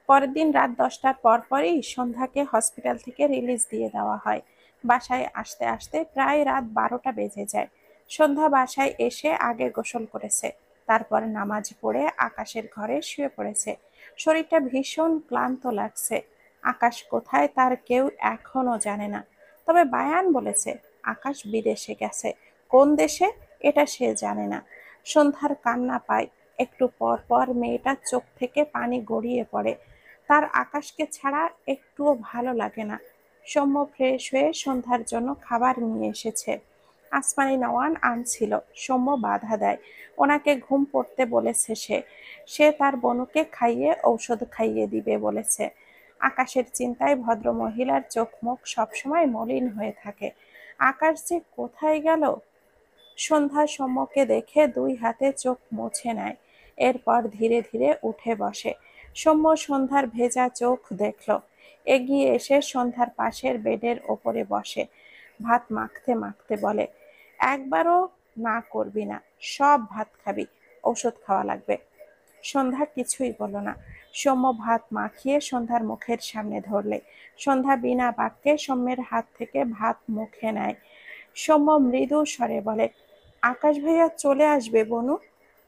পরের দিন রাত 10টার পরপরই সন্ধ্যাকে হসপিটাল থেকে রিলিজ দিয়ে দেওয়া হয়। বাসায় আসতে আসতে প্রায় রাত 12টা বেজে যায়। সন্ধ্যা বাসায় এসে আগে গোসল করেছে, তারপর নামাজ পড়ে আকাশের ঘরে শুয়ে পড়েছে। শরীরটা ভীষণ ক্লান্ত লাগছে। আকাশ কোথায় তার কেউ এখনো জানে না। তবে বায়ান বলেছে আকাশ বিদেশে গেছে। কোন দেশে এটা সে জানে না। সন্ধ্যার কান্না পায়। একটু পর পর মেয়েটার চোখ থেকে পানি গড়িয়ে পড়ে। তার আকাশকে ছাড়া একটুও ভালো লাগে না। সৌম্য ফ্রেশ হয়ে সন্ধ্যার জন্য খাবার নিয়ে এসেছে। আসমানি নওয়ান আনছিল। সৌম্য বাধা দেয়। ওনাকে ঘুম পড়তে বলেছে সে। সে তার বনুকে খাইয়ে ঔষধ খাইয়ে দিবে বলেছে। আকাশের চিন্তায় ভদ্রমহিলার চোখ মুখ সবসময় মলিন হয়ে থাকে। আকাশ যে কোথায় গেল। সন্ধ্যা সৌম্যকে দেখে 2 হাতে চোখ মুছে নেয়। এরপর ধীরে ধীরে উঠে বসে। সৌম্য সন্ধ্যার ভেজা চোখ দেখল। এগিয়ে এসে সন্ধ্যার পাশের বেডের ওপরে বসে। ভাত মাখতে মাখতে বলে, একবারও না করবি না, সব ভাত খাবি, ঔষধ খাওয়া লাগবে। সন্ধ্যা কিছুই বলল না। সৌম্য ভাত মাখিয়ে সন্ধ্যার মুখের সামনে ধরলে সন্ধ্যা বিনা বাক্যে সৌম্যের হাত থেকে ভাত মুখে নেয়। সৌম্য মৃদু স্বরে বলে, আকাশ ভাইয়া চলে আসবে বনু,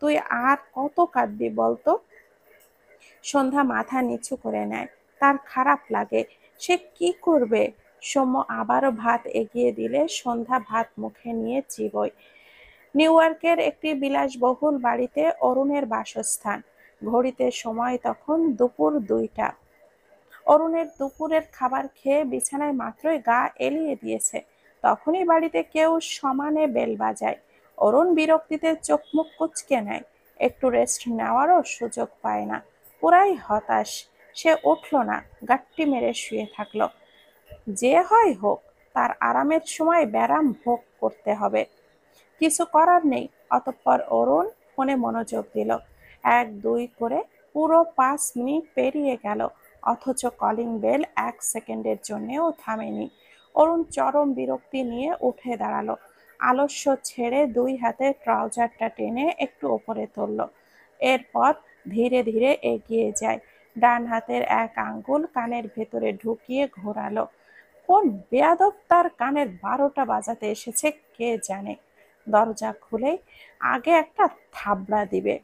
তুই আর কত কাঁদবি বলতো। সন্ধ্যা মাথা নিচু করে নেয়। তার খারাপ লাগে। সে কি করবে। সৌম্য আবারও ভাত এগিয়ে দিলে সন্ধ্যা ভাত মুখে নিয়ে চিবোয়। নিউ ইয়র্কের একটি বিলাসবহুল বাড়িতে অরুণের বাসস্থান। ঘড়িতে সময় তখন দুপুর 2টা। অরুণের দুপুরের খাবার খেয়ে বিছানায় মাত্রই গা এলিয়ে দিয়েছে, তখনই বাড়িতে কেউ সমানে বেল বাজায়। অরুণ বিরক্তিতে চোখ মুখ কুঁচকে নেয়। একটু রেস্ট নেওয়ারও সুযোগ পায় না। পুরাই হতাশ। সে উঠল না, গাঁট্টি মেরে শুয়ে থাকলো। যে হয় হোক, তার আরামের সময় ব্যারাম ভোগ করতে হবে। কিছু করার নেই। অতঃপর অরুণ ফোনে মনোযোগ দিল। 1-2 করে পুরো 5 মিনিট পেরিয়ে গেল, অথচ কলিং বেল 1 সেকেন্ডের জন্যেও থামেনি। অরুণ চরম বিরক্তি নিয়ে উঠে দাঁড়ালো। আলস্য ছেড়ে 2 হাতে ট্রাউজারটা টেনে একটু ওপরে তুলল। এরপর ধীরে ধীরে এগিয়ে যায়। ডান হাতের 1 আঙ্গুল কানের ভেতরে ঢুকিয়ে ঘোরালো। কোন বেয়াদব তার কানের 12টা বাজাতে এসেছে কে জানে। দরজা খুলেই আগে একটা থাবড়া দিবে।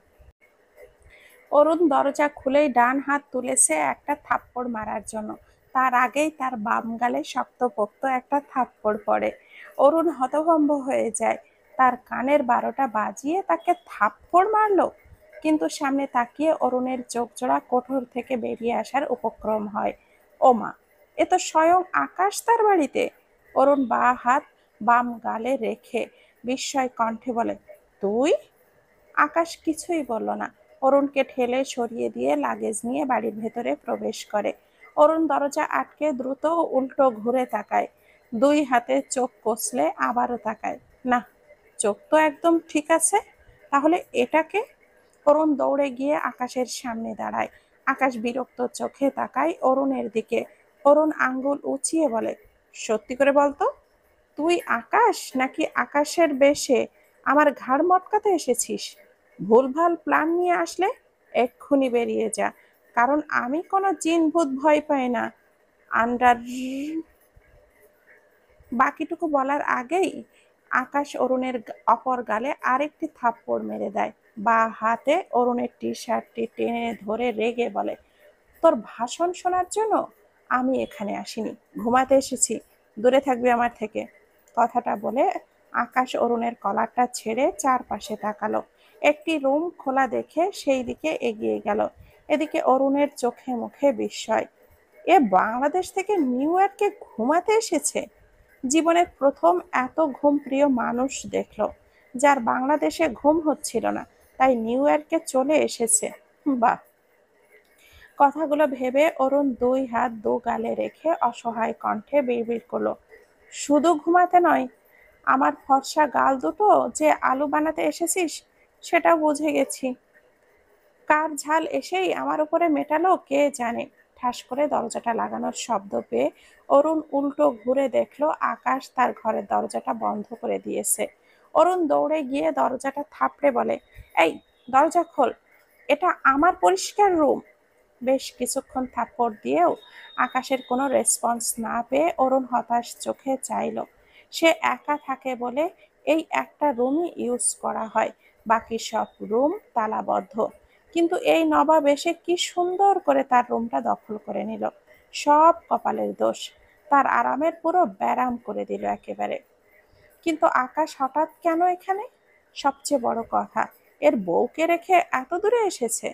অরুণ দরজা খুলেই ডান হাত তুলেছে একটা থাপ্পড় মারার জন্য। তার আগেই তার বাম গালে শক্তপোক্ত একটা থাপ্পড় পড়ে। অরুণ হতভম্ব হয়ে যায়। তার কানের 12টা বাজিয়ে তাকে থাপ্পড় মারলো। কিন্তু সামনে তাকিয়ে অরুণের চোখ জোড়া কোঠর থেকে বেরিয়ে আসার উপক্রম হয়। ওমা, এ তো স্বয়ং আকাশ তার বাড়িতে। অরুণ বাঁ হাত বাম গালে রেখে বিস্ময় কণ্ঠে বলে, তুই? আকাশ কিছুই বলল না। অরুণকে ঠেলে সরিয়ে দিয়ে লাগেজ নিয়ে বাড়ির ভেতরে প্রবেশ করে। অরুণ দরজা আটকে দ্রুত উল্টো ঘুরে তাকায়। 2 হাতে চোখ কষলে আবারও তাকায়। না, চোখ তো একদম ঠিক আছে। তাহলে এটাকে। অরুণ দৌড়ে গিয়ে আকাশের সামনে দাঁড়ায়। আকাশ বিরক্ত চোখে তাকায় অরুণের দিকে। অরুণ আঙ্গুল উঁচিয়ে বলে, সত্যি করে বলতো, তুই আকাশ নাকি আকাশের বেশে আমার ঘাড় মটকাতে এসেছিস? ভুলভাল প্ল্যান নিয়ে আসলে এক্ষুনি বেরিয়ে যা, কারণ আমি কোনো জিন ভূত ভয় পাই না। আন্ডার। বাকিটুকু বলার আগেই আকাশ অরুণের অপর গালে আরেকটি থাপ্পড় মেরে দেয়। বা হাতে অরুণের টি শার্টটি টেনে ধরে রেগে বলে, তোর ভাষণ শোনার জন্য আমি এখানে আসিনি, ঘুমাতে এসেছি, দূরে থাকবি আমার থেকে। কথাটা বলে আকাশ অরুণের কলারটা ছেড়ে চারপাশে তাকালো। একটি রুম খোলা দেখে সেই দিকে এগিয়ে গেল। এদিকে অরুণের চোখে মুখে বিস্ময়। এ বাংলাদেশ থেকে নিউ ইয়র্কে ঘুমাতে এসেছে। জীবনের প্রথম এত ঘুমপ্রিয় মানুষ দেখল, যার বাংলাদেশে ঘুম হচ্ছিল না, তাই নিউ ইয়র্কে চলে এসেছে। বাহ। কথাগুলো ভেবে অরুণ 2 হাত 2 গালে রেখে অসহায় কণ্ঠে বিড়বিড় করলো, শুধু ঘুমাতে নয়, আমার ফর্সা গাল দুটো যে আলু বানাতে এসেছিস সেটাও বুঝে গেছি। কার ঝাল এসেই আমার উপরে মেটালো কে জানে। ঠাস করে দরজাটা লাগানোর শব্দ পেয়ে অরুণ উল্টো ঘুরে দেখলো আকাশ তার ঘরের দরজাটা বন্ধ করে দিয়েছে। অরুণ দৌড়ে গিয়ে দরজাটা থাপড়ে বলে, এই দরজা খোল, এটা আমার পরিষ্কার রুম। বেশ কিছুক্ষণ থাপ্পড় দিয়েও আকাশের কোনো রেসপন্স না পেয়ে অরুণ হতাশ চোখে চাইল। সে একা থাকে বলে এই একটা রুমই ইউজ করা হয়, বাকি সব রুম তালাবদ্ধ। কিন্তু এই নবাব এসে কি সুন্দর করে তার রুমটা দখল করে নিল। সব কপালের দোষ, তার আরামের পুরো ব্যারাম করে দিল একেবারে। কিন্তু আকাশ হঠাৎ কেন এখানে? সবচেয়ে বড় কথা, এর বউকে রেখে এত দূরে এসেছে।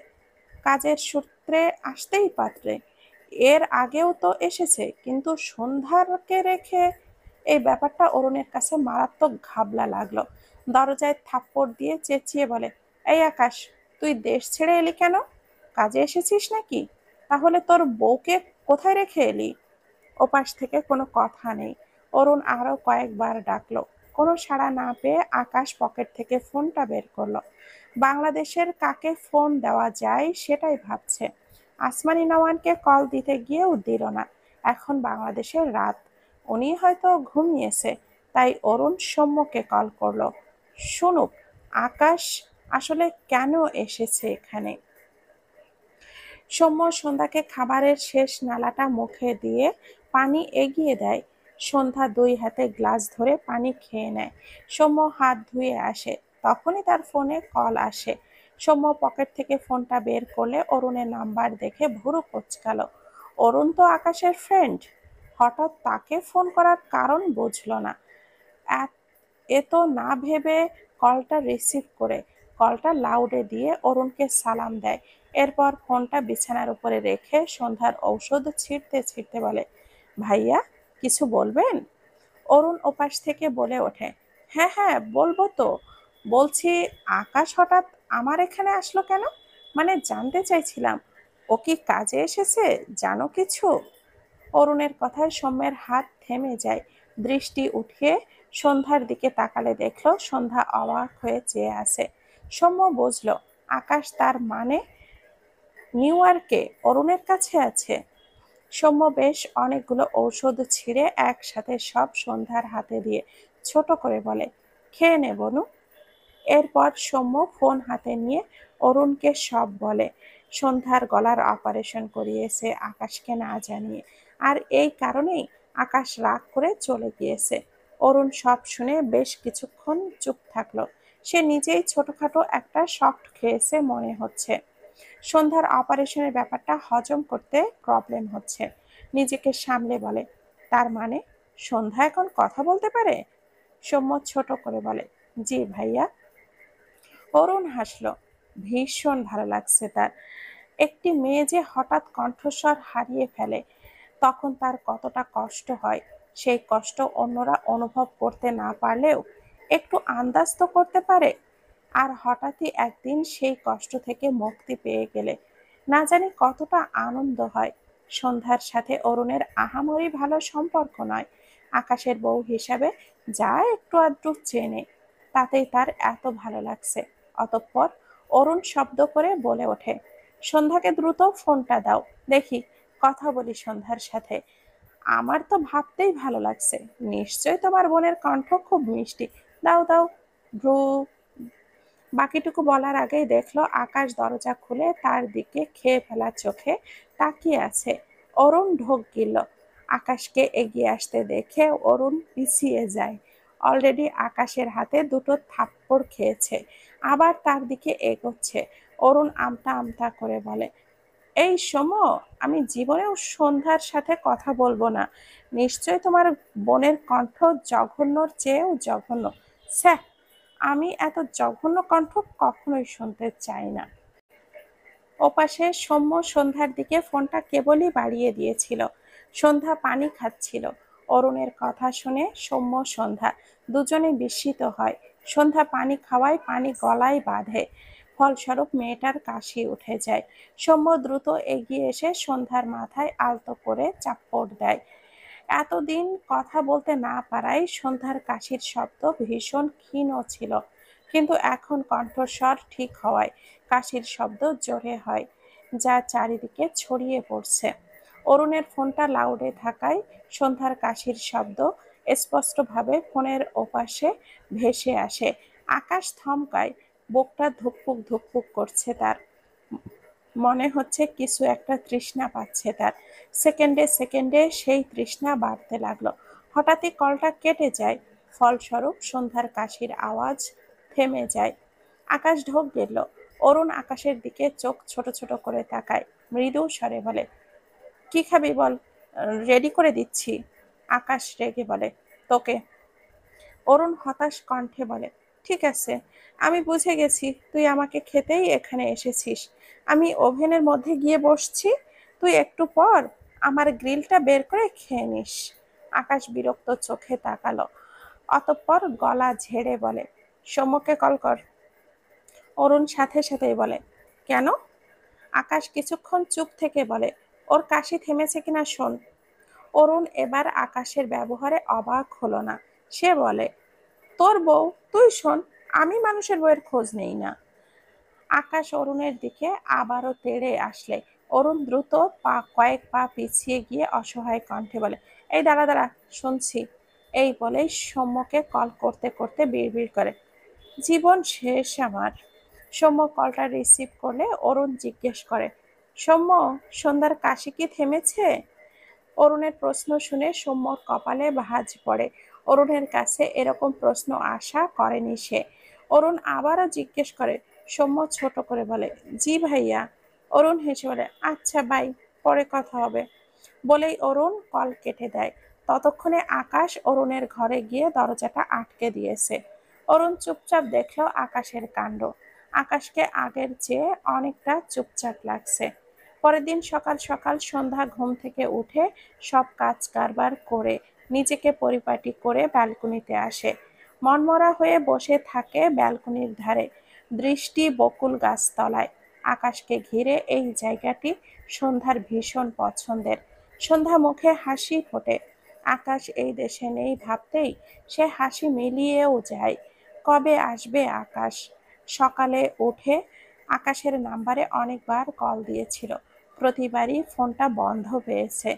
কাজের সূত্রে আসতেই পারে, এর আগেও তো এসেছে, কিন্তু সন্ধ্যাকে রেখে। এই ব্যাপারটা অরুণের কাছে মারাত্মক ঘাবলা লাগলো। দরজায় থাপ্পড় দিয়ে চেঁচিয়ে বলে, এই আকাশ, তুই দেশ ছেড়ে এলি কেন? কাজে এসেছিস নাকি? তাহলে তোর বউকে কোথায় রেখে এলি? ওপাশ থেকে কোনো কথা নেই। অরুণ আরো কয়েকবার ডাকলো, কোনো সাড়া না পেয়ে আকাশ পকেট থেকে ফোনটা বের করলো। বাংলাদেশের কাকে ফোন দেওয়া যায় সেটাই ভাবছে। আসমানি নওয়ানকে কল দিতে গিয়েও দিল না। এখন বাংলাদেশের রাত, উনি হয়তো ঘুমিয়েছে। তাই অরুণ সৌম্যকে কল করলো, শুনুক আকাশ আসলে কেন এসেছে এখানে। সৌম্য সন্ধ্যাকে খাবারের শেষ নালাটা মুখে দিয়ে পানি এগিয়ে দেয়। সন্ধ্যা দুই হাতে গ্লাস ধরে পানি খেয়ে নেয়। সৌম্য হাত ধুয়ে আসে, তখনই তার ফোনে কল আসে। সৌম্য পকেট থেকে ফোনটা বের করলে অরুণের নাম্বার দেখে ভুরু কুঁচকালো। অরুণ তো আকাশের ফ্রেন্ড, হঠাৎ তাকে ফোন করার কারণ বুঝলো না। এ তো না ভেবে কলটা রিসিভ করে কলটা লাউডে দিয়ে অরুণকে সালাম দেয়। এরপর ফোনটা বিছানার উপরে রেখে সন্ধ্যার ঔষধ ছিঁড়তে ছিঁড়তে বলে, ভাইয়া কিছু বলবেন? অরুণ ওপাশ থেকে বলে ওঠে, হ্যাঁ হ্যাঁ বলবো তো। বলছি, আকাশ হঠাৎ আমার এখানে আসলো কেন? মানে জানতে চাইছিলাম, ও কি কাজে এসেছে, জানো কিছু? অরুণের কথায় সৌম্যের হাত থেমে যায়। দৃষ্টি উঠিয়ে সন্ধ্যার দিকে তাকালে দেখল সন্ধ্যা অবাক হয়ে চেয়ে আছে। সৌম্য বুঝল আকাশ তার মানে নিউ ইয়র্কে অরুণের কাছে আছে। সৌম্য বেশ অনেকগুলো ঔষধ ছিঁড়ে একসাথে সব সন্ধ্যার হাতে দিয়ে ছোট করে বলে, খেয়ে নে বনু। এরপর সৌম্য ফোন হাতে নিয়ে অরুণকে সব বলে। সন্ধ্যার গলার অপারেশন করিয়েছে আকাশকে না জানিয়ে, আর এই কারণেই আকাশ রাগ করে চলে গিয়েছে। অরুণ সব শুনে বেশ কিছুক্ষণ চুপ থাকলো। সে নিজেই ছোটখাটো একটা শক খেয়েছে মনে হচ্ছে। সন্ধ্যার অপারেশনের ব্যাপারটা হজম করতে প্রবলেম হচ্ছে। নিজেকে সামলে বলে, তার মানে সন্ধ্যা এখন কথা বলতে পারে? সৌম্য ছোট করে বলে, জি ভাইয়া। অরুণ হাসল, ভীষণ ভালো লাগছে তার। একটি মেয়ে যে হঠাৎ কণ্ঠস্বর হারিয়ে ফেলে, তখন তার কতটা কষ্ট হয়, সেই কষ্ট অন্যরা অনুভব করতে না পারলেও একটু আন্দাজ তো করতে পারে। আর হঠাৎই একদিন সেই কষ্ট থেকে মুক্তি পেয়ে গেলে না জানি কতটা আনন্দ হয়। সন্ধ্যার সাথে অরুণের আহামরি ভালো সম্পর্ক নয়, আকাশের বউ হিসাবে যা একটু আধটু চেনে, তাতেই তার এত ভালো লাগছে। অতঃপর অরুণ শব্দ করে বলে ওঠে, সন্ধ্যাকে দ্রুত ফোনটা দাও, দেখি কথা বলি সন্ধ্যার সাথে। আমার তো ভাবতেই ভালো লাগছে, নিশ্চয় তোমার বোনের কণ্ঠ খুব মিষ্টি। দাও দাও। ভ্রু। বাকিটুকু বলার আগেই দেখলো আকাশ দরজা খুলে তার দিকে খেয়ে ফেলা চোখে তাকিয়ে আছে। অরুণ ঢোক গিলল। আকাশকে এগিয়ে আসতে দেখে অরুণ পিছিয়ে যায়। অলরেডি আকাশের হাতে দুটো থাপ্পড় খেয়েছে, আবার তার দিকে এগোচ্ছে। অরুণ আমতা আমতা করে বলে, এই শোনো, আমি জীবনেও সন্ধ্যার সাথে কথা বলবো না। নিশ্চয় তোমার বোনের কণ্ঠ জঘন্যর চেয়েও জঘন্য। স্যার, আমি এত জঘন্য কণ্ঠ কখনোই শুনতে চাই না। ওপাশে সৌম্য সন্ধ্যার দিকে ফোনটা কেবলই বাড়িয়ে দিয়েছিল। সন্ধ্যা পানি খাচ্ছিল। অরুণের কথা শুনে সৌম্য সন্ধ্যা দুজনে বিস্মিত হয়। সন্ধ্যা পানি খাওয়ায় পানি গলায় বাঁধে, ফলস্বরূপ মেয়েটার কাশি উঠে যায়। সৌম্য দ্রুত এগিয়ে এসে সন্ধ্যার মাথায় আলতো করে চাপড় দেয়। এতদিন কথা বলতে না পারায় সন্ধ্যার কাশির শব্দ ভীষণ ক্ষীণ ছিল, কিন্তু এখন কণ্ঠস্বর ঠিক হওয়ায় কাশির শব্দ জোরে হয়, যা চারিদিকে ছড়িয়ে পড়ছে। অরুণের ফোনটা লাউডে থাকায় সন্ধ্যার কাশির শব্দ স্পষ্টভাবে ফোনের ওপাশে ভেসে আসে। আকাশ থমকায়, বুকটা ধুকপুক ধুকপুক করছে তার। মনে হচ্ছে কিছু একটা তৃষ্ণা পাচ্ছে তার। সেকেন্ডে সেকেন্ডে সেই তৃষ্ণা বাড়তে লাগলো। হঠাৎই কলটা কেটে যায়। ফলস্বরূপ সন্ধ্যার কাশির আওয়াজ থেমে যায়। আকাশ ঢোক গেল। অরুণ আকাশের দিকে চোখ ছোট ছোট করে তাকায়। মৃদু স্বরে বলে, কি খাবি বল, রেডি করে দিচ্ছি। আকাশ রেগে বলে, তোকে। অরুণ হতাশ কণ্ঠে বলে, ঠিক আছে, আমি বুঝে গেছি তুই আমাকে খেতেই এখানে এসেছিস। আমি ওভেনের মধ্যে গিয়ে বসছি, তুই একটু পর আমার গ্রিলটা বের করে খেয়ে নিস। আকাশ বিরক্ত চোখে তাকালো, অতঃপর গলা ঝেড়ে বলে, সৌম্যকে কল কর। অরুণ সাথে সাথেই বলে, কেন? আকাশ কিছুক্ষণ চুপ থেকে বলে, ওর কাশি থেমেছে কিনা শোন। অরুণ এবার আকাশের ব্যবহারে অবাক হলো না। সে বলে, তোর বউ, তুই শোন, আমি মানুষের বউয়ের খোঁজ নেই না। আকাশ অরুণের দিকে আবারও তেড়ে আসলে অরুণ দ্রুত কয়েক পা পিছিয়ে গিয়ে অসহায় কণ্ঠে বলে, এই দাঁড়া দাঁড়া, শুনছি। এই বলেই সৌম্যকে কল করতে করতে বিড়বিড় করে, জীবন শেষ আমার। সৌম্য কলটা রিসিভ করলে অরুণ জিজ্ঞেস করে, সৌম্য, সন্ধ্যার কাশি কি থেমেছে? অরুণের প্রশ্ন শুনে সৌম্যর কপালে ভাঁজ পড়ে। অরুণের কাছে এরকম প্রশ্ন আশা করেনি সে। অরুণ আবারও জিজ্ঞেস করে। সৌম্য ছোট করে বলে, জি ভাইয়া। অরুণ হেসে বলে, আচ্ছা বাই, পরে কথা হবে। বলেই অরুণ কল কেটে দেয়। ততক্ষণে আকাশ অরুণের ঘরে গিয়ে দরজাটা আটকে দিয়েছে। অরুণ চুপচাপ দেখলো আকাশের কাণ্ড। আকাশকে আগের চেয়ে অনেকটা চুপচাপ লাগছে। পরের দিন সকাল সকাল সন্ধ্যা ঘুম থেকে উঠে সব কাজ কারবার করে নিজেকে পরিপাটি করে ব্যালকনিতে আসে। মনমরা হয়ে বসে থাকে ব্যালকনির ধারে, দৃষ্টি বকুল গাছতলায়। আকাশকে ঘিরে এই জায়গাটি সন্ধ্যার ভীষণ পছন্দের। সন্ধ্যা মুখে হাসি ফোটে। আকাশ এই দেশে নেই ভাবতেই সে হাসি মিলিয়েও যায়। কবে আসবে আকাশ? সকালে উঠে আকাশের নাম্বারে অনেকবার কল দিয়েছিল, প্রতিবারই ফোনটা বন্ধ পেয়েছে।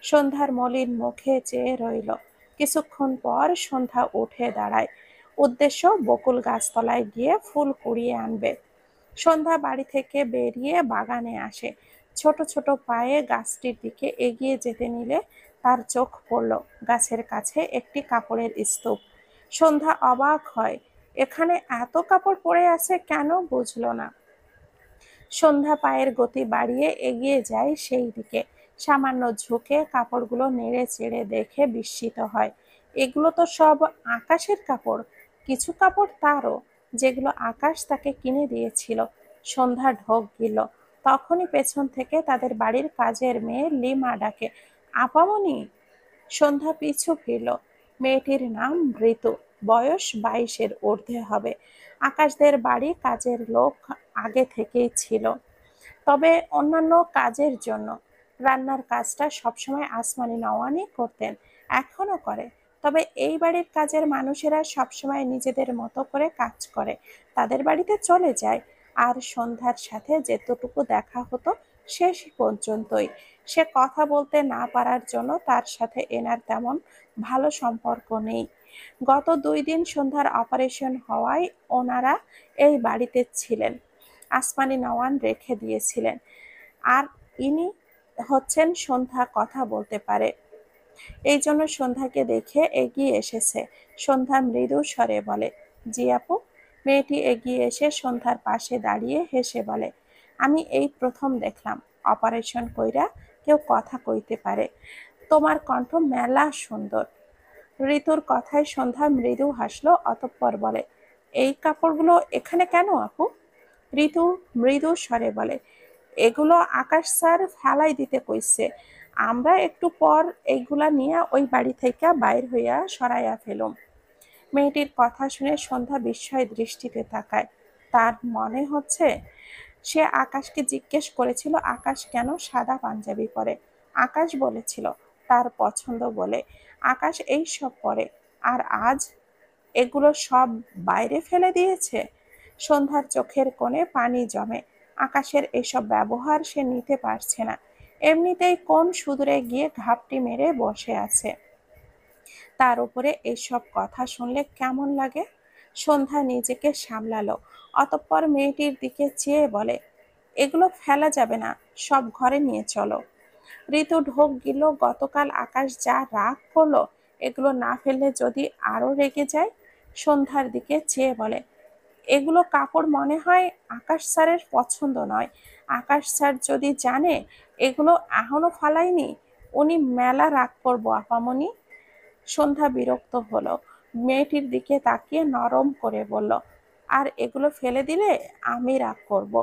সন্ধ্যার মলিন মুখে চেয়ে রইল। কিছুক্ষণ পর সন্ধ্যা উঠে দাঁড়ায়। উদ্দেশ্য বকুল গাছতলায় গিয়ে ফুল কুড়িয়ে আনবে। সন্ধ্যা বাড়ি থেকে বেরিয়ে বাগানে আসে। ছোট ছোট পায়ে গাছটির দিকে এগিয়ে যেতে নিলে তার চোখ পড়ল গাছের কাছে একটি কাপড়ের স্তূপ। সন্ধ্যা অবাক হয়, এখানে এত কাপড় পড়ে আছে কেন, বুঝলো না। সন্ধ্যা পায়ের গতি বাড়িয়ে এগিয়ে যায় সেই দিকে। সামান্য ঝুঁকে কাপড়গুলো নেড়ে চেড়ে দেখে বিস্মিত হয়। এগুলো তো সব আকাশের কাপড়। কিছু কাপড় তারও, যেগুলো আকাশ তাকে কিনে দিয়েছিল। সন্ধ্যা ঢোক গেল। তখনই পেছন থেকে তাদের বাড়ির কাজের মেয়ে লিমা ডাকে, আপামনি। সন্ধ্যা পিছু ফিরল। মেয়েটির নাম ঋতু, বয়স 22-এর ঊর্ধ্বে হবে। আকাশদের বাড়ি কাজের লোক আগে থেকেই ছিল, তবে অন্যান্য কাজের জন্য। রান্নার কাজটা সবসময় আসমানি নওয়ানি করতেন, এখনো করে। তবে এই বাড়ির কাজের মানুষেরা সবসময় নিজেদের মতো করে কাজ করে, তাদের বাড়িতে চলে যায়। আর সন্ধ্যার সাথে যেতটুকু দেখা হতো শেষ পর্যন্তই। সে কথা বলতে না পারার জন্য তার সাথে এনার তেমন ভালো সম্পর্ক নেই। গত 2 দিন সন্ধ্যার অপারেশন হওয়ায় ওনারা এই বাড়িতে ছিলেন। আসমানি নওয়ান রেখে দিয়েছিলেন। আর ইনি হচ্ছেন সন্ধ্যা কথা বলতে পারে, এই জন্য সন্ধ্যাকে দেখে এগিয়ে এসেছে। সন্ধ্যা মৃদু স্বরে বলে, জি আপু। মেয়েটি এগিয়ে এসে সন্ধ্যার পাশে দাঁড়িয়ে হেসে বলে, আমি এই প্রথম দেখলাম অপারেশন কইরা কেউ কথা কইতে পারে। তোমার কণ্ঠ মেলা সুন্দর। ঋতুর কথায় সন্ধ্যা মৃদু হাসলো, অতঃপর বলে, এই কাপড়গুলো এখানে কেন আপু? ঋতু মৃদু স্বরে বলে, এগুলো আকাশ স্যার ফেলাই দিতে কইছে, আমরা একটু পর এইগুলা নিয়ে ওই বাড়ি থেকে বাইর হইয়া সরাইয়া ফেলুম। মেয়েটির কথা শুনে সন্ধ্যা বিস্ময় দৃষ্টিতে তাকায়। তার মনে হচ্ছে সে আকাশকে জিজ্ঞেস করেছিল আকাশ কেন সাদা পাঞ্জাবি পরে। আকাশ বলেছিল তার পছন্দ বলে। আকাশ এই সব পরে, আর আজ এগুলো সব বাইরে ফেলে দিয়েছে। সন্ধ্যার চোখের কোণে পানি জমে। আকাশের এসব ব্যবহার সে নিতে পারছে না। এমনিতেই কোন সুদূরে গিয়ে ঘাপটি মেরে বসে আছে, তার উপরে এসব কথা শুনলে কেমন লাগে। সন্ধ্যা নিজেকে সামলালো, অতঃপর মেয়েটির দিকে চেয়ে বলে, এগুলো ফেলা যাবে না, সব ঘরে নিয়ে চলো। ঋতু ঢোক গিল। গতকাল আকাশ যা রাগ করলো, এগুলো না ফেললে যদি আরো রেগে যায়। সন্ধ্যার দিকে চেয়ে বলে, এগুলো কাপড় মনে হয় আকাশ স্যারের পছন্দ নয়। আকাশ স্যার যদি জানে এগুলো এখনো ফালাইনি, উনি মেলা রাগ করবো আপামনি। সন্ধ্যা বিরক্ত হলো, মেয়েটির দিকে তাকিয়ে নরম করে বলল, আর এগুলো ফেলে দিলে আমি রাগ করব।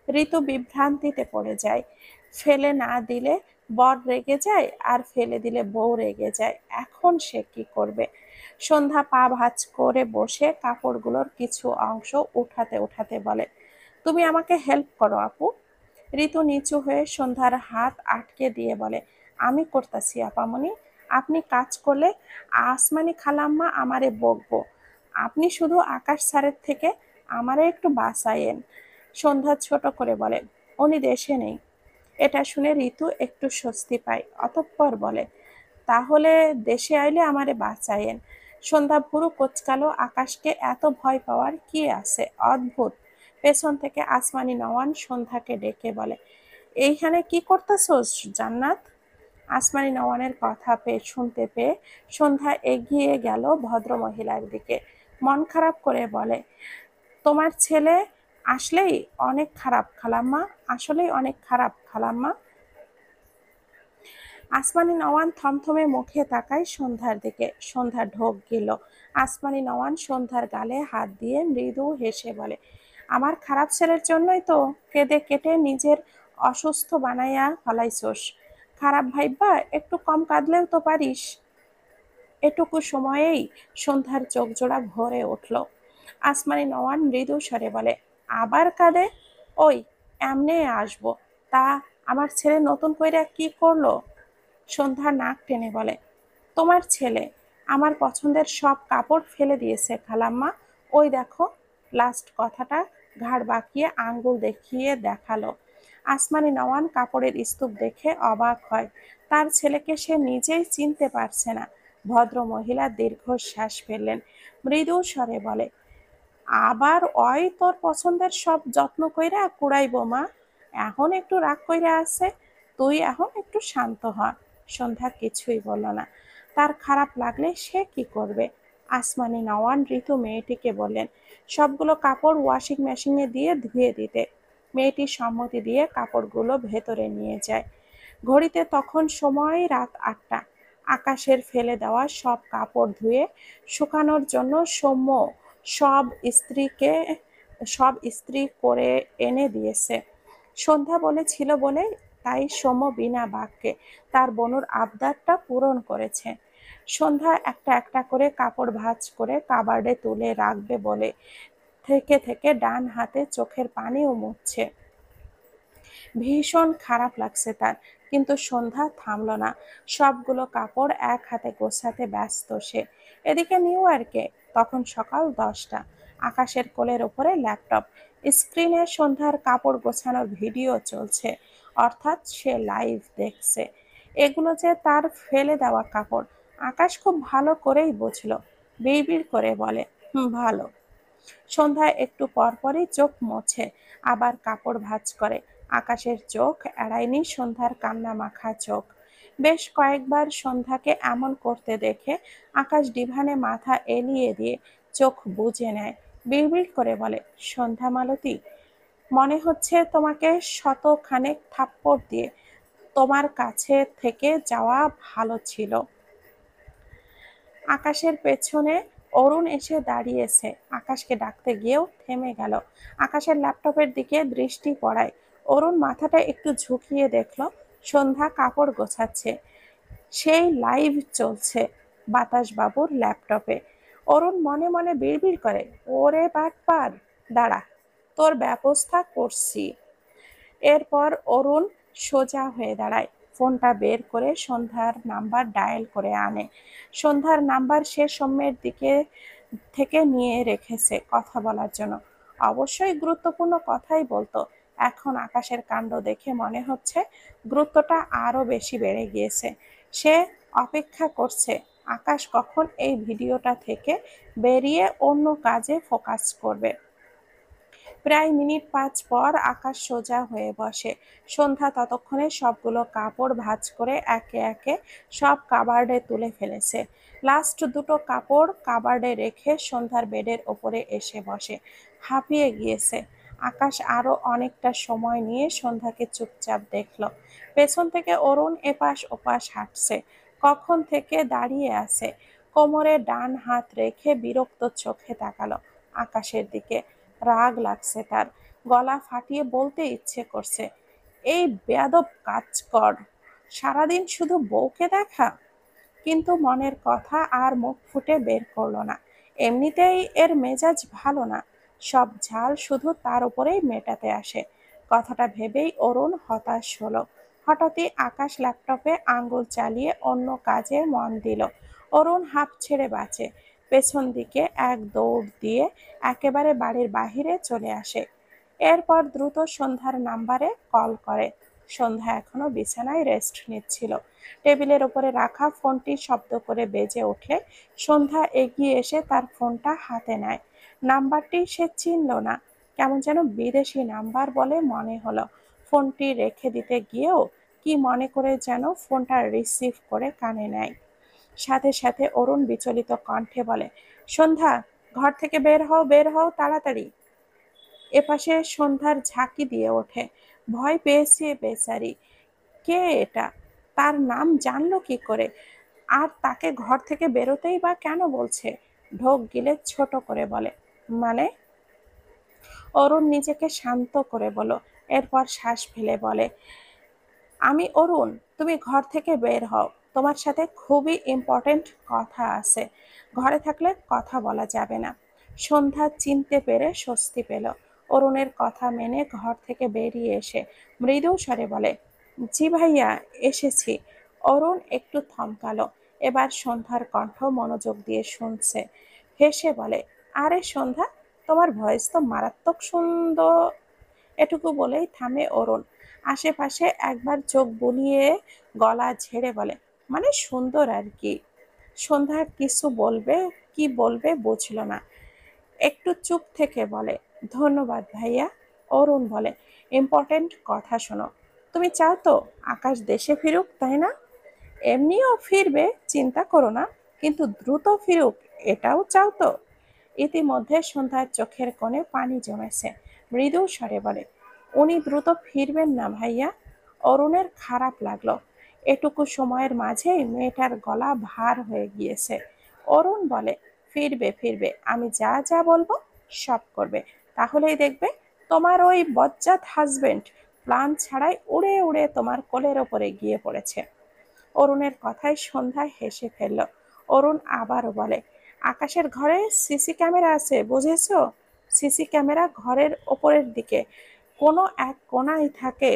ঋতু বিভ্রান্তিতে পড়ে যায়। ফেলে না দিলে বর রেগে যায়, আর ফেলে দিলে বউ রেগে যায়। এখন সে কি করবে? সন্ধ্যা পা ভাঁজ করে বসে কাপড়গুলোর কিছু অংশ উঠাতে উঠাতে বলে, তুমি আমাকে হেল্প করো আপু। ঋতু নিচু হয়ে সন্ধ্যার হাত আটকে দিয়ে বলে, আমি করতাছি আপামনি। আপনি কাজ করলে আসমানি খালাম্মা আমারে বকবো। আপনি শুধু আকাশ স্যারের থেকে আমারে একটু বাঁচায়েন। সন্ধ্যা ছোট করে বলে, উনি দেশে নেই। এটা শুনে ঋতু একটু স্বস্তি পায়, অতঃপর বলে, তাহলে দেশে আইলে আমারে বাঁচায়েন। সন্ধ্যা ভুরু কোঁচকালো, আকাশকে এত ভয় পাওয়ার কি আছে, অদ্ভুত। পেছন থেকে আসমানি নওয়ান সন্ধ্যাকে ডেকে বলে, এইখানে কি করতেছোস জান্নাত? আসমানি নওয়ানের কথা শুনতে পেয়ে সন্ধ্যা এগিয়ে গেল ভদ্র মহিলার দিকে। মন খারাপ করে বলে, তোমার ছেলে আসলেই অনেক খারাপ খালাম্মা, আসলেই অনেক খারাপ খালাম্মা। আসমানি নওয়ান থমথমে মুখে তাকায় সন্ধ্যার দিকে। সন্ধ্যা ঢোক গেল। আসমানি নওয়ান সন্ধ্যার গালে হাত দিয়ে মৃদু হেসে বলে, আমার খারাপ ছেলের জন্যই তো কেঁদে কেটে নিজের অসুস্থ বানাইয়া ফলাইছোস। খারাপ ভাইবা একটু কম কাঁদলেও তো পারিস। এটুকু সময়েই সন্ধ্যার চোখ জোড়া ভরে উঠল। আসমানি নওয়ান মৃদু স্বরে বলে, আবার কাঁদে? ওই এমনে আসবো। তা আমার ছেলে নতুন কইরা কি করলো? সন্ধ্যা নাক টেনে বলে, তোমার ছেলে আমার পছন্দের সব কাপড় ফেলে দিয়েছে খালাম্মা। ওই দেখো। লাস্ট কথাটা ঘাড় বাঁকিয়ে আঙ্গুল দেখিয়ে দেখালো। আসমানি নওয়ান কাপড়ের স্তূপ দেখে অবাক হয়। তার ছেলেকে সে নিজেই চিনতে পারছে না। ভদ্র মহিলা দীর্ঘশ্বাস ফেললেন, মৃদু স্বরে বলে, আবার ওই তোর পছন্দের সব যত্ন কইরা কুড়াইবো মা। এখন একটু রাগ কইরা আছে, তুই এখন একটু শান্ত হ। সন্ধ্যা কিছুই বলল না। তার খারাপ লাগলে সে কি করবে? আসমানি নওয়ান ঋতু মেয়েটিকে বললেন, সবগুলো কাপড় ওয়াশিং মেশিনে দিয়ে ধুয়ে দিতে। মেয়েটি সম্মতি দিয়ে কাপড়গুলো ভেতরে নিয়ে যায়। ঘড়িতে তখন সময় রাত 8টা। আকাশের ফেলে দেওয়া সব কাপড় ধুয়ে শুকানোর জন্য সৌম্য সব স্ত্রীকে সব ইস্ত্রি করে এনে দিয়েছে। সন্ধ্যা বলেছিল বলে তাই সৌম্য বিনা বাক্যে তার বনুর আবদারটা পূরণ করেছে। সন্ধ্যা একটা একটা করে কাপড় ভাঁজ করে কাবার্ডে তুলে রাখবে বলে থেকে থেকে ডান হাতে চোখের পানিও মুছছে। ভীষণ খারাপ লাগছে তার, কিন্তু সন্ধ্যা থামল না। সবগুলো কাপড় এক হাতে গোছাতে ব্যস্ত সে। এদিকে নিউ ইয়র্কে তখন সকাল 10টা। আকাশের কোলের ওপরে ল্যাপটপ, স্ক্রিনে সন্ধ্যার কাপড় গোছানোর ভিডিও চলছে, অর্থাৎ সে লাইভ দেখছে। এগুলো যে তার ফেলে দেওয়া কাপড়। আকাশ খুব ভালো করেই বুঝলো। বিড়বিড় করে বলে, ভালো। সন্ধ্যা একটু পরপরই চোখ মোছে, আবার কাপড় ভাঁজ করে। আকাশের চোখ এড়ায়নি সন্ধ্যার কান্না মাখা চোখ। বেশ কয়েকবার সন্ধ্যাকে এমন করতে দেখে আকাশ ডিভানে মাথা এলিয়ে দিয়ে চোখ বুজে নেয়। বিড়বিড় করে বলে, সন্ধ্যা মালতী, মনে হচ্ছে তোমাকে শতখানেক থাপ্পড় দিয়ে তোমার কাছে থেকে যাওয়া ভালো ছিল। আকাশের পেছনে অরুণ এসে দাঁড়িয়েছে। আকাশকে ডাকতে গিয়েও থেমে গেল। আকাশের ল্যাপটপের দিকে দৃষ্টি পড়ায়। অরুণ মাথাটা একটু ঝুঁকিয়ে দেখল সন্ধ্যা কাপড় গোছাচ্ছে। সেই লাইভ চলছে বাতাসবাবুর ল্যাপটপে। অরুণ মনে মনে বিড়বিড় করে, ওরে বাটপার, দাঁড়া, তোর ব্যবস্থা করছি। এরপর অরুণ সোজা হয়ে দাঁড়ায়। ফোনটা বের করে সন্ধ্যার নাম্বার ডায়াল করে আনে। সন্ধ্যার নাম্বার সে সৌম্যের দিকে থেকে নিয়ে রেখেছে কথা বলার জন্য। অবশ্যই গুরুত্বপূর্ণ কথাই বলতো। এখন আকাশের কাণ্ড দেখে মনে হচ্ছে গুরুত্বটা আরো বেশি বেড়ে গিয়েছে। সে অপেক্ষা করছে আকাশ কখন এই ভিডিওটা থেকে বেরিয়ে অন্য কাজে ফোকাস করবে। প্রায় মিনিট 5 পর আকাশ সোজা হয়ে বসে। সন্ধ্যা ততক্ষণে সবগুলো কাপড় ভাঁজ করে একে একে সব কাবার্ডে তুলে ফেলেছে। লাস্ট দুটো কাপড় কাবার্ডে রেখে সন্ধ্যার বেডের ওপরে এসে বসে। হাঁপিয়ে গিয়েছে। আকাশ আরো অনেকটা সময় নিয়ে সন্ধ্যাকে চুপচাপ দেখলো। পেছন থেকে অরুণ এপাশ ওপাশ হাঁটছে। কখন থেকে দাঁড়িয়ে আছে। কোমরে ডান হাত রেখে বিরক্ত চোখে তাকালো আকাশের দিকে। রাগ লাগছে তার। গলা ফাটিয়ে বলতে ইচ্ছে করছে, এই বেয়াদব কাজ কর, সারাদিন শুধু বউকে দেখা। কিন্তু মনের কথা আর মুখ ফুটে বের করলো না। এমনিতেই এর মেজাজ ভালো না। সব ঝাল শুধু তার উপরেই মেটাতে আসে। কথাটা ভেবেই অরুণ হতাশ হলো। হঠাৎই আকাশ ল্যাপটপে আঙ্গুল চালিয়ে অন্য কাজে মন দিল। অরুণ হাঁপ ছেড়ে বাঁচে। পেছন দিকে এক দৌড় দিয়ে একেবারে বাড়ির বাহিরে চলে আসে। এরপর দ্রুত সন্ধ্যার নাম্বারে কল করে। সন্ধ্যা এখনো বিছানায় রেস্ট নিচ্ছিল। টেবিলের ওপরে রাখা ফোনটি শব্দ করে বেজে উঠলে সন্ধ্যা এগিয়ে এসে তার ফোনটা হাতে নেয়। নাম্বারটি সে চিনল না। কেমন যেন বিদেশি নাম্বার বলে মনে হলো। ফোনটি রেখে দিতে গিয়েও কি মনে করে যেন ফোনটা রিসিভ করে কানে নেয়। সাথে সাথে অরুণ বিচলিত কণ্ঠে বলে, সন্ধ্যা, ঘর থেকে বের হও তাড়াতাড়ি। এপাশে সন্ধ্যার ঝাঁকি দিয়ে ওঠে। ভয় পেয়েছে বেচারি। কে এটা? তার নাম জানলো কি করে? আর তাকে ঘর থেকে বেরোতেই বা কেন বলছে? ঢোক গিলে ছোট করে বলে, মানে? অরুণ নিজেকে শান্ত করে বলো। এরপর শ্বাস ফেলে বলে, আমি অরুণ, তুমি ঘর থেকে বের হও, তোমার সাথে খুবই ইম্পর্টেন্ট কথা আছে। ঘরে থাকলে কথা বলা যাবে না। সন্ধ্যা চিনতে পেরে স্বস্তি পেল। অরুণের কথা মেনে ঘর থেকে বেরিয়ে এসে মৃদু স্বরে বলে, জি ভাইয়া, এসেছি। অরুণ একটু থমকালো। এবার সন্ধ্যার কণ্ঠ মনোযোগ দিয়ে শুনছে। হেসে বলে, আরে সন্ধ্যা, তোমার ভয়েস তো মারাত্মক সুন্দর। এটুকু বলেই থামে অরুণ। আশেপাশে একবার চোখ বুলিয়ে গলা ঝেড়ে বলে, মানে সুন্দর আর কি। সন্ধ্যা কিছু বলবে কি বলবে বুঝল না। একটু চুপ থেকে বলে, ধন্যবাদ ভাইয়া। অরুণ বলে, ইম্পর্টেন্ট কথা শোনো। তুমি চাও তো আকাশ দেশে ফিরুক, তাই না? এমনিও ফিরবে, চিন্তা করো না, কিন্তু দ্রুত ফিরুক, এটাও চাও তো? ইতিমধ্যে সন্ধ্যার চোখের কোণে পানি জমেছে। মৃদু স্বরে বলে, উনি দ্রুত ফিরবেন না ভাইয়া। অরুণের খারাপ লাগলো। এটুকু সময়ের মাঝেই মেয়েটার গলা ভার হয়ে গিয়েছে। অরুণ বলে, ফিরবে ফিরবে, আমি যা যা বলবো সব করবে। তাহলেই দেখবে তোমার ওই বজ্জাত হাজবেন্ড প্ল্যান ছাড়াই উড়ে উড়ে তোমার কোলের ওপরে গিয়ে পড়েছে। অরুণের কথায় সন্ধ্যায় হেসে ফেলল। অরুণ আবারও বলে, আকাশের ঘরে সিসি ক্যামেরা আছে, বুঝেছো? সিসি ক্যামেরা ঘরের ওপরের দিকে কোনো এক কোণায় থাকে।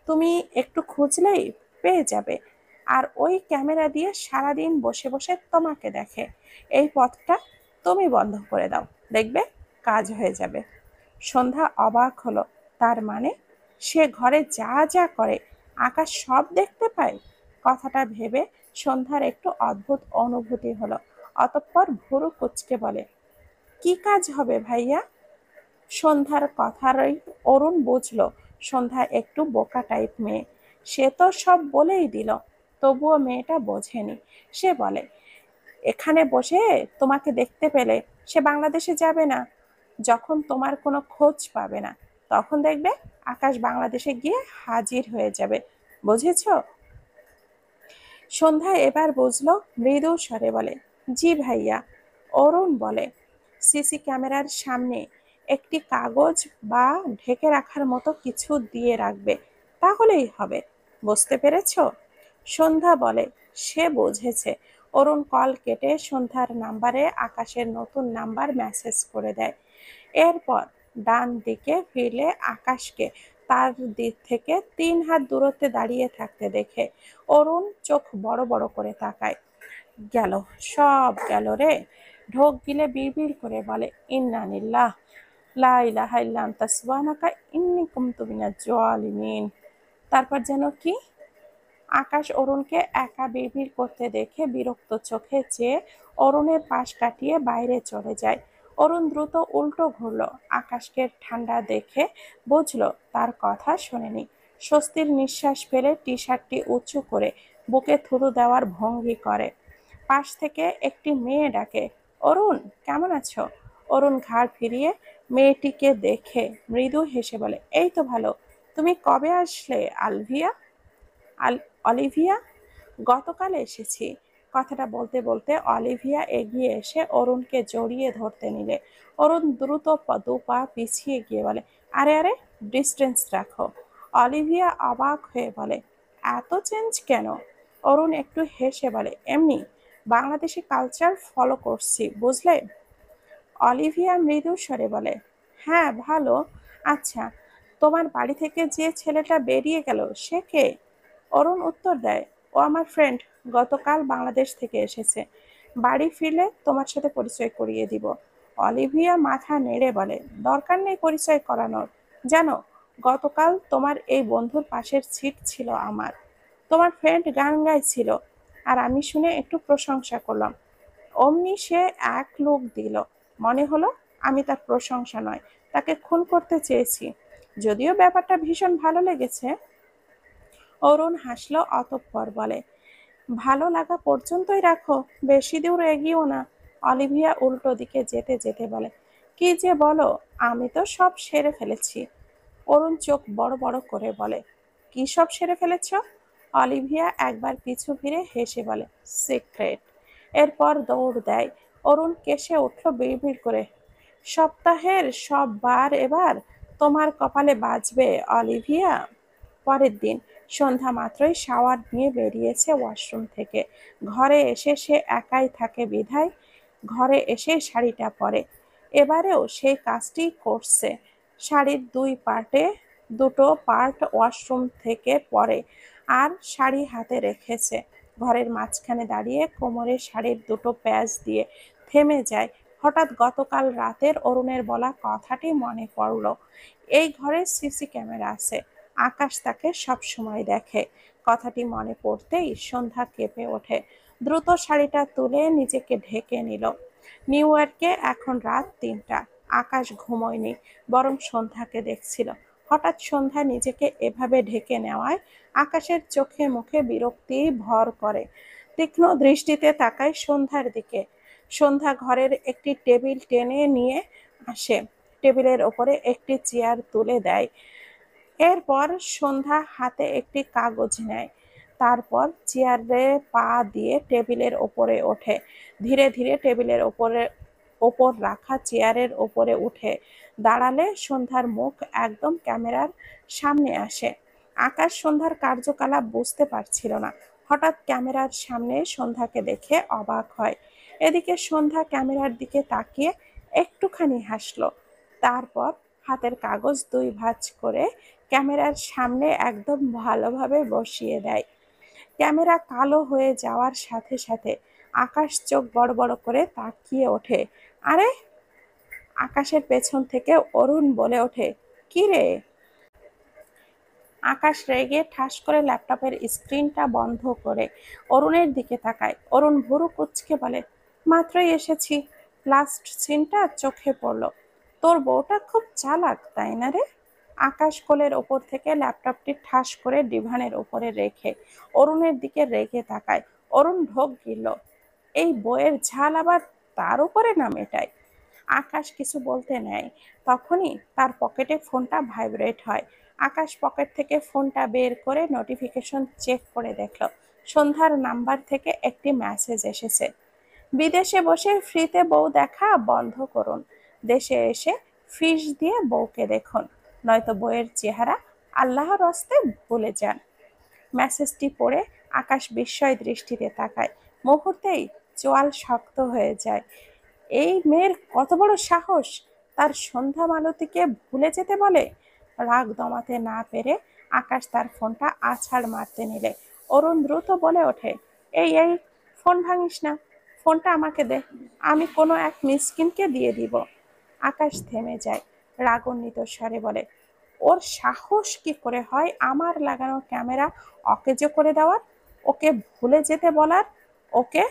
তুমি একটু খুঁজলেই পেয়ে যাবে। আর ওই ক্যামেরা দিয়ে সারাদিন বসে বসে তোমাকে দেখে। এই পথটা তুমি বন্ধ করে দাও, দেখবে কাজ হয়ে যাবে। সন্ধ্যা অবাক হলো। তার মানে সে ঘরে যা যা করে আকাশ সব দেখতে পায়? কথাটা ভেবে সন্ধ্যার একটু অদ্ভুত অনুভূতি হলো। অতঃপর ভুরু কুঁচকে বলে, কি কাজ হবে ভাইয়া? সন্ধ্যার কথারই অরুণ বুঝলো সন্ধ্যা একটু বোকা টাইপ মেয়ে। সে তো সব বলেই দিল, তবুও মেয়েটা বোঝেনি। সে বলে, এখানে বসে তোমাকে দেখতে পেলে সে বাংলাদেশে যাবে না। যখন তোমার কোনো খোঁজ পাবে না, তখন দেখবে আকাশ বাংলাদেশে গিয়ে হাজির হয়ে যাবে, বুঝেছো? সন্ধ্যা এবার বুঝলো। মৃদু স্বরে বলে, জি ভাইয়া। অরুণ বলে, সিসি ক্যামেরার সামনে একটি কাগজ বা ঢেকে রাখার মতো কিছু দিয়ে রাখবে, তাহলেই হবে। বুঝতে পেরেছো? সন্ধ্যা বলে, সে বুঝেছে। অরুণ কল কেটে সন্ধ্যার নাম্বারে আকাশের নতুন নাম্বার মেসেজ করে দেয়। এরপর ডান দিকে ফিরলে আকাশকে তার দিক থেকে 3 হাত দূরত্বে দাঁড়িয়ে থাকতে দেখে অরুণ চোখ বড় বড় করে তাকায়। গেল, সব গেল রে। ঢোক গিলে বিড়বিড় করে বলে, ইন্না লিল্লাহ, লা ইলাহা ইল্লা আনতা সুবহানাকা ইন্নী কুনতু মিনাজ জালিমিন। তারপর যেন কি? আকাশ অরুণকে একা বিড়বিড় করতে দেখে বিরক্ত চোখে চেয়ে অরুণের পাশ কাটিয়ে বাইরে চলে যায়। অরুণ দ্রুত উল্টো ঘুরল। আকাশকে ঠান্ডা দেখে বুঝল তার কথা শোনেনি। স্বস্তির নিঃশ্বাস ফেলে টি শার্টটি উঁচু করে বুকে থুতু দেওয়ার ভঙ্গি করে। পাশ থেকে একটি মেয়ে ডাকে, অরুণ কেমন আছো? অরুণ ঘাড় ফিরিয়ে মেয়েটিকে দেখে মৃদু হেসে বলে, এই তো ভালো। তুমি কবে আসলে অলিভিয়া? গতকাল এসেছি। কথাটা বলতে বলতে অলিভিয়া এগিয়ে এসে অরুণকে জড়িয়ে ধরতে নিলে অরুণ দ্রুত দু পা পিছিয়ে গিয়ে বলে, আরে আরে, ডিস্টেন্স রাখো। অলিভিয়া অবাক হয়ে বলে, এত চেঞ্জ কেন? অরুণ একটু হেসে বলে, এমনি বাংলাদেশি কালচার ফলো করছি বুঝলে। অলিভিয়া মৃদু স্বরে বলে, হ্যাঁ ভালো। আচ্ছা, তোমার বাড়ি থেকে যে ছেলেটা বেরিয়ে গেল সে কে? অরুণ উত্তর দেয়, ও আমার ফ্রেন্ড, গতকাল বাংলাদেশ থেকে এসেছে। বাড়ি ফিরলে তোমার সাথে পরিচয় করিয়ে দিব। অলিভিয়া মাথা নেড়ে বলে, দরকার নেই পরিচয় করানোর। জানো, গতকাল তোমার এই বন্ধুর পাশের সিট ছিল আমার। তোমার ফ্রেন্ড গান গাইছিল আর আমি শুনে একটু প্রশংসা করলাম। অমনি সে এক লুক দিল। মনে হলো আমি তার প্রশংসা নয়, তাকে খুন করতে চেয়েছি। যদিও ব্যাপারটা ভীষণ ভালো লেগেছে। অরুণ হাসল, অতঃপর বলে, ভালো লাগা পর্যন্তই রাখো, বেশি দূর এগিয়েও না। অলিভিয়া উল্টো দিকে যেতে যেতে বলে, কি যে বলো, আমি তো সব সেরে ফেলেছি। অরুণ চোখ বড় বড় করে বলে, কি সব সেরে ফেলেছ? অলিভিয়া একবার পিছু ফিরে হেসে বলে, সিক্রেট। এরপর দৌড় দেয়। অরুণ কেসে উঠল বিড়বিড় করে, সপ্তাহের সব বার এবার তোমার কপালে বাজবে অলিভিয়া। পরের দিন সন্ধ্যা মাত্রই শাওয়ার নিয়ে বেরিয়েছে ওয়াশরুম থেকে। ঘরে এসে সে একাই থাকে বিধায় ঘরে এসে শাড়িটা পরে। এবারেও সেই কাজটি করছে। শাড়ির দুটো পার্ট ওয়াশরুম থেকে পরে আর শাড়ি হাতে রেখেছে। ঘরের মাঝখানে দাঁড়িয়ে কোমরে শাড়ির দুটো প্যাচ দিয়ে থেমে যায়। হঠাৎ গতকাল রাতের অরুণের বলা কথাটি মনে পড়ল। এই ঘরে সিসি ক্যামেরা আছে, আকাশ তাকে সব সময় দেখে। কথাটি মনে পড়তেই সন্ধ্যা কেঁপে ওঠে। দ্রুত শাড়িটা তুলে নিজেকে ঢেকে নিল। নিউ ইয়র্কে এখন রাত ৩টা। আকাশ ঘুমোয়নি, বরং সন্ধ্যাকে দেখছিল। হঠাৎ সন্ধ্যা নিজেকে এভাবে ঢেকে নেওয়ায় আকাশের চোখে মুখে বিরক্তি ভর করে। তীক্ষ্ণ দৃষ্টিতে তাকায় সন্ধ্যার দিকে। সন্ধ্যা ঘরের একটি টেবিল টেনে নিয়ে আসে, টেবিলের ওপরে একটি চেয়ার তুলে দেয়। এরপর সন্ধ্যা হাতে একটি কাগজ নেয়। তারপর চেয়ারে পা দিয়ে টেবিলের ওপরে ওঠে। ধীরে ধীরে টেবিলের ওপর রাখা চেয়ারের ওপরে উঠে দাঁড়ালে সন্ধ্যার মুখ একদম ক্যামেরার সামনে আসে। আকাশ সন্ধ্যার কার্যকলাপ বুঝতে পারছিল না। হঠাৎ ক্যামেরার সামনে সন্ধ্যাকে দেখে অবাক হয়। এদিকে সন্ধ্যা ক্যামেরার দিকে তাকিয়ে একটুখানি হাসলো। তারপর হাতের কাগজ দুই ভাঁজ করে ক্যামেরার সামনে একদম ভালোভাবে বসিয়ে দেয়। ক্যামেরা কালো হয়ে যাওয়ার সাথে সাথে আকাশ চোখ বড় বড় করে তাকিয়ে ওঠে। আরে, আকাশের পেছন থেকে অরুণ বলে ওঠে, কি রে? আকাশ রেগে ঠাস করে ল্যাপটপের স্ক্রিনটা বন্ধ করে অরুণের দিকে তাকায়। অরুণ ভুরু কুঁচকে বলে, মাত্রই এসেছি, লাস্ট সিনটা চোখে পড়ল। তোর বউটা খুব চালাক, তাই না রে? আকাশ কোলের ওপর থেকে ল্যাপটপটি ঠাস করে ডিভানের উপরে রেখে অরুণের দিকে রেগে তাকায়। অরুণ ঢোক গিলল, এই বইয়ের ঝাল আবার তার উপরে না মেটায়। আকাশ কিছু বলতে নেয়, তখনই তার পকেটে ফোনটা ভাইব্রেট হয়। আকাশ পকেট থেকে ফোনটা বের করে নোটিফিকেশন চেক করে দেখল সন্ধ্যার নাম্বার থেকে একটি মেসেজ এসেছে। বিদেশে বসে ফ্রিতে বউ দেখা বন্ধ করুন, দেশে এসে ফিস দিয়ে বউকে দেখুন, নয়তো বউয়ের চেহারা আল্লাহর হস্তে ভুলে যান। মেসেজটি পড়ে আকাশ বিস্ময় দৃষ্টিতে তাকায়। মুহূর্তেই চোয়াল শক্ত হয়ে যায়। এই মেয়ের কত বড় সাহস, তার সন্ধ্যা মালতীকে ভুলে যেতে বলে। রাগ দমাতে না পেরে আকাশ তার ফোনটা আছাড় মারতে নিলে অরুণ দ্রুত বলে ওঠে, এই এই, ফোন ভাঙিস না, ফোনটা আমাকে দে, আমি কোনো এক মিসকিনকে দিয়ে দিব। আকাশ থেমে যায়, রাগান্বিত স্বরে বলে, ওর সাহস কি করে হয় আমার লাগানো ক্যামেরা অকেজো করে দেওয়ার, ওকে ভুলে যেতে বলার। ওকে?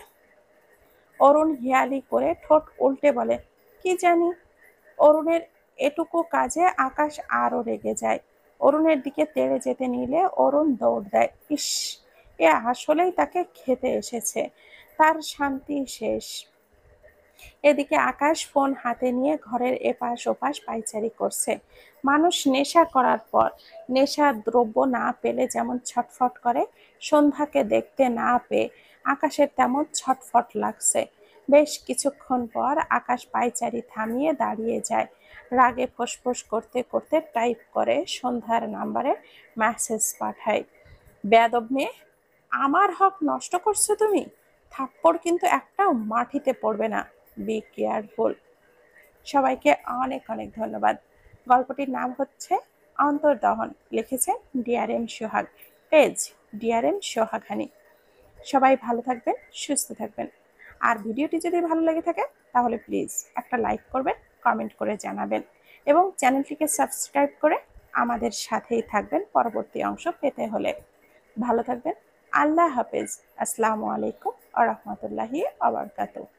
অরুণ হিয়ালি করে ঠোঁট উল্টে বলে, কি জানি। অরুণের এটুকু কাজে আকাশ আরো রেগে যায়। অরুণের দিকে তেড়ে যেতে নিলে অরুণ দৌড় দেয়। ইস, এ আসলেই তাকে খেতে এসেছে। তার শান্তি শেষ। এদিকে আকাশ ফোন হাতে নিয়ে ঘরের এপাশ ওপাশ পায়চারি করছে। মানুষ নেশা করার পর নেশার দ্রব্য না পেলে যেমন ছটফট করে, সন্ধ্যাকে দেখতে না পেয়ে আকাশের তেমন ছটফট লাগছে। বেশ কিছুক্ষণ পর আকাশ পায়চারি থামিয়ে দাঁড়িয়ে যায়। রাগে ফোঁসফোঁস করতে করতে টাইপ করে সন্ধ্যার নাম্বারে মেসেজ পাঠায়। বেয়াদব মেয়ে, আমার হক নষ্ট করছো তুমি। থাপ্পড় কিন্তু একটাও মাটিতে পড়বে না। Be careful. সবাইকে অনেক অনেক ধন্যবাদ। গল্পটির নাম হচ্ছে অন্তর্দহন। লিখেছেন ডিআরএম সোহাগ। পেজ ডিআরএম সোহাগানি। সবাই ভালো থাকবেন, সুস্থ থাকবেন। আর ভিডিওটি যদি ভালো লেগে থাকে তাহলে প্লিজ একটা লাইক করবেন, কমেন্ট করে জানাবেন এবং চ্যানেলটিকে সাবস্ক্রাইব করে আমাদের সাথেই থাকবেন পরবর্তী অংশ পেতে হলে। ভালো থাকবেন। আল্লাহ হাফেজ। আসসালামু আলাইকুম ওয়া রাহমাতুল্লাহি ওয়া বারাকাতুহু।